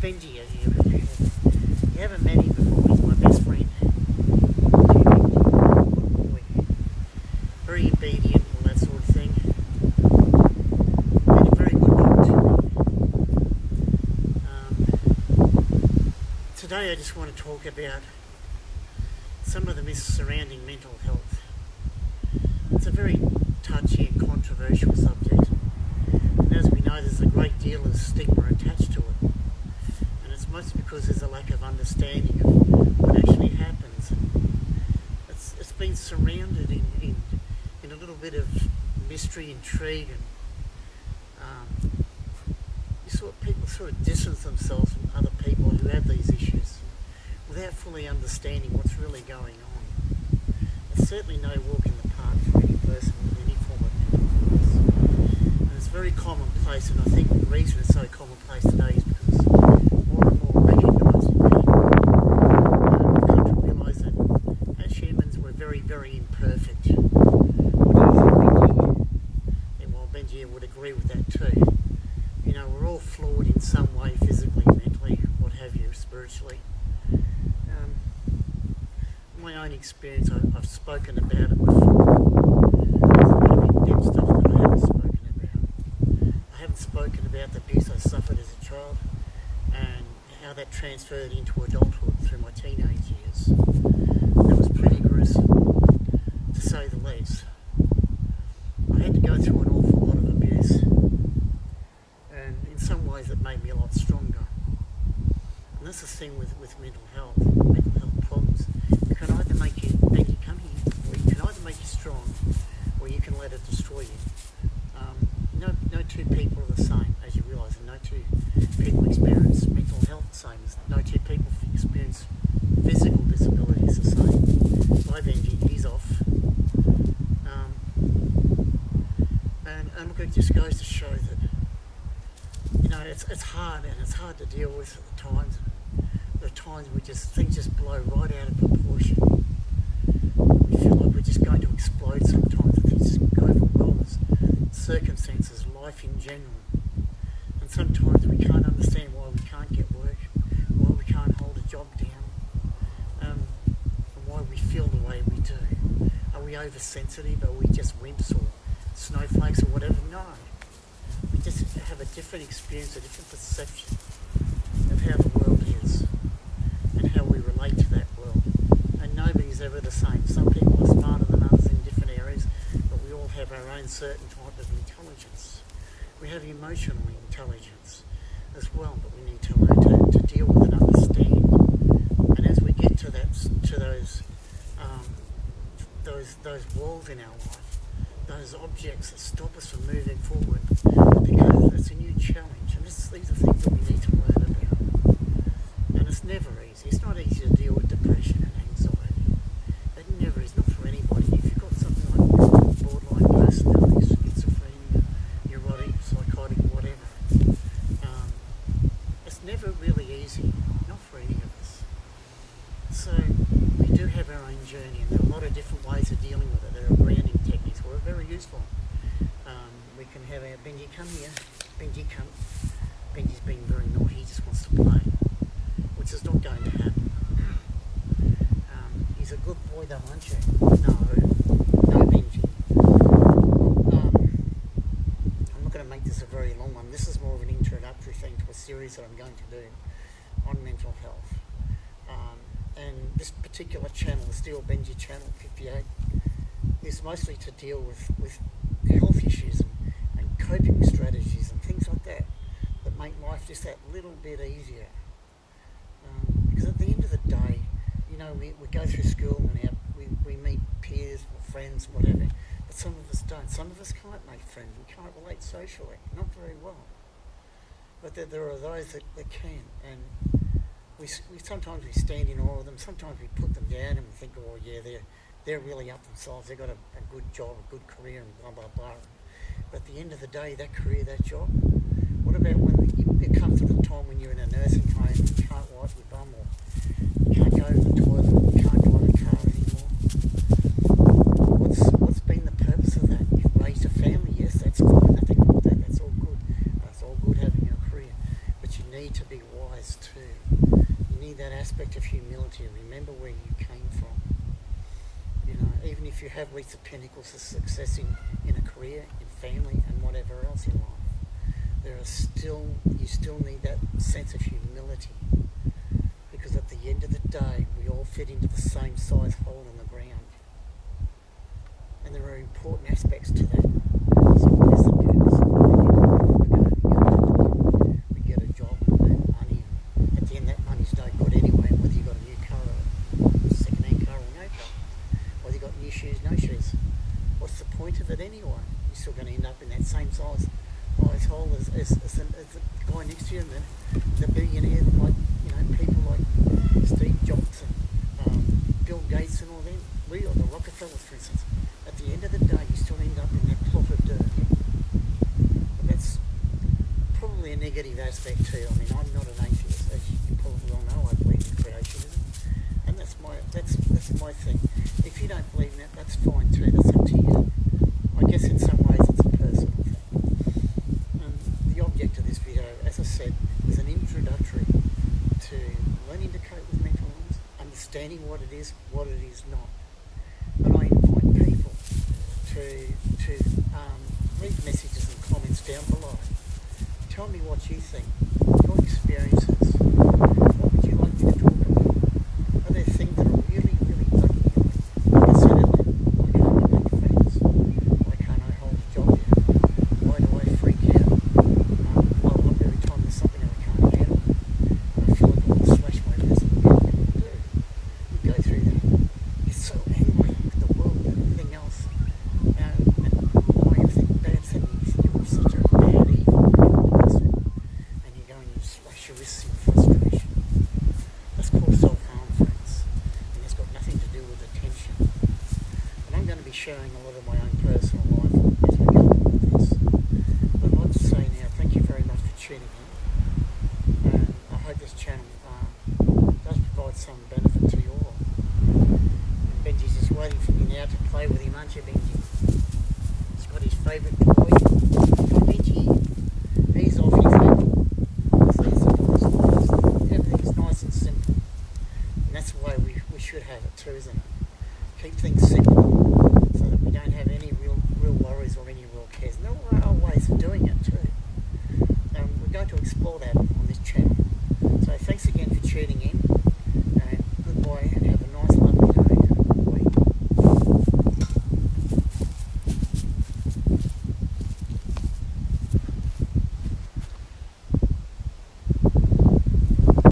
Benji here. You haven't met him before. He's my best friend. Good boy. Very obedient, all that sort of thing. And a very good dog too. Today I just want to talk about some of the myths surrounding mental health. It's a very touchy and controversial subject. And as we know, there's a great deal of stigma attached to it. And it's mostly because there's a lack of understanding of what actually happens. It's been surrounded in a little bit of mystery, intrigue, and people sort of distance themselves from other people who have these issues without fully understanding what's really going on. There's certainly no walk in the park for any person with any form of mental illness. And it's very commonplace, and I think the reason it's so commonplace today is because more and more recognising we've come to realise that as humans we're very, very imperfect. What do you think, Benji? And while Benji would agree with that too. You know, we're all flawed in some way, physically, mentally, what have you, spiritually. My own experience, I've spoken about it before. There's a lot of in-depth stuff that I haven't spoken about. I haven't spoken about the abuse I suffered as a child and how that transferred into adulthood through my teenage years. It was pretty gruesome, to say the least. I had to go through an awful lot of abuse, and in some ways it made me a lot stronger. And that's the thing with mental health problems. It can either make you come here, or you can either make you strong, or you can let it destroy you. No two people are the same, as you realise, and no two people experience mental health the same as no two people experience physical disabilities the same. Bye Benji, he's off. And look, it just goes to show that, you know, it's hard, and it's hard to deal with at the times. There are times where things just blow right out of proportion. We feel like we're just going to explode sometimes, and things just overwhelm us. Circumstances, life in general. And sometimes we can't understand why we can't get work, why we can't hold a job down, and why we feel the way we do. Are we oversensitive? Are we just wimps or snowflakes or whatever? No. We just have a different experience, a different perception of how the world is and how we relate to that world. And nobody's ever the same. Some people are smarter than others in different areas, but we all have our own certain type of intelligence. We have emotional intelligence as well, but we need to learn to deal with and understand. And as we get to those walls in our life, those objects that stop us from moving forward, because it's a new challenge, and these are things that we need to learn about. And it's never easy. It's not easy to deal with depression and anxiety. It never is, not for anybody. If you've got something like borderline personality, schizophrenia, neurotic, psychotic, whatever, it's never really easy, not for any of us. So we do have our own journey, and there are a lot of different ways of dealing with it. There are grounding techniques that are very useful. We can have our Benji come here. Benji come. Benji's being very naughty. He just wants to play, which is not going to happen. He's a good boy though, aren't you? No, Benji. I'm not going to make this a very long one. This is more of an introductory thing to a series that I'm going to do on mental health. And this particular channel, the Steel Benji channel 58, is mostly to deal with health issues and coping strategies and things like that make life just that little bit easier. Because at the end of the day, you know, we go through school and we meet peers or friends, whatever, but some of us don't. Some of us can't make friends. We can't relate socially, not very well. But there are those that can, and we sometimes we stand in awe of them. Sometimes we put them down and we think, oh yeah, they're really up themselves. They've got a good job, a good career, and blah blah blah. But at the end of the day, that career, that job. What about when it comes to the time when you're in a nursing home and you can't wipe your bum, or you can't go to the toilet, you can't drive a car anymore? What's been the purpose of that? You've raised a family, yes, that's good. Nothing wrong with that. That's all good. It's all good having a career, but you need to be wise too. You need that aspect of humility. Remember where you came from. You know, even if you have reached the pinnacles of success in a career, in family, and whatever else in life, you still need that sense of humility. Because at the end of the day, we all fit into the same size hole in the ground. And there are important aspects to that. So what is the purpose of living? We get a job, we earn money, and at the end that money's no good anyway, whether you got a new car or a second-hand car or no car, whether you got new shoes, no shoes. What's the point of it anyway? You're still going to end up in that same size hole as the guy next to you, and the billionaire, like, you know, people like Steve Jobs and Bill Gates and all them, or the Rockefellers, for instance. At the end of the day, you still end up in that plot of dirt. But that's probably a negative aspect too. I mean, I'm not an atheist, as you probably all know. I believe in creationism, and that's my thing. If you don't believe in it, that's fine too. That's up to you. I guess in some ways it's a personal thing. The object of this video, as I said, is an introductory to learning to cope with mental illness, understanding what it is not. And I invite people to leave messages and comments down below. Tell me what you think, your experiences. What would you like me to talk about? Are there things that are really, really bugging you? Like I said earlier, why can't I make friends? Why can't I hold a job yet? Why do I freak out? Well, every time there's something that I can't handle, I feel like I want to slash my wrist. What can you do? You go through that. You're so angry with the world and everything else. And why everything bad's happening. You're such a bad, evil person. And you go and you slash your wrists in frustration. That's called self-harm, friends. And it's got nothing to do with attention. And I'm going to be sharing a lot of my own personal life as we go on with this. But I'd like to say now, thank you very much for tuning in. And I hope this channel does provide some benefit to you all. And Benji's just waiting for me now to play with him, aren't you, Benji? He's got his favourite toy. Come, Benji. He's off his head. So it's the toys. Everything's nice and simple. And that's the way we should have it too, isn't it? Keep things simple so that we don't have any real worries or any real cares. And there are ways of doing it too. And we're going to explore that on this channel. So thanks again for tuning in.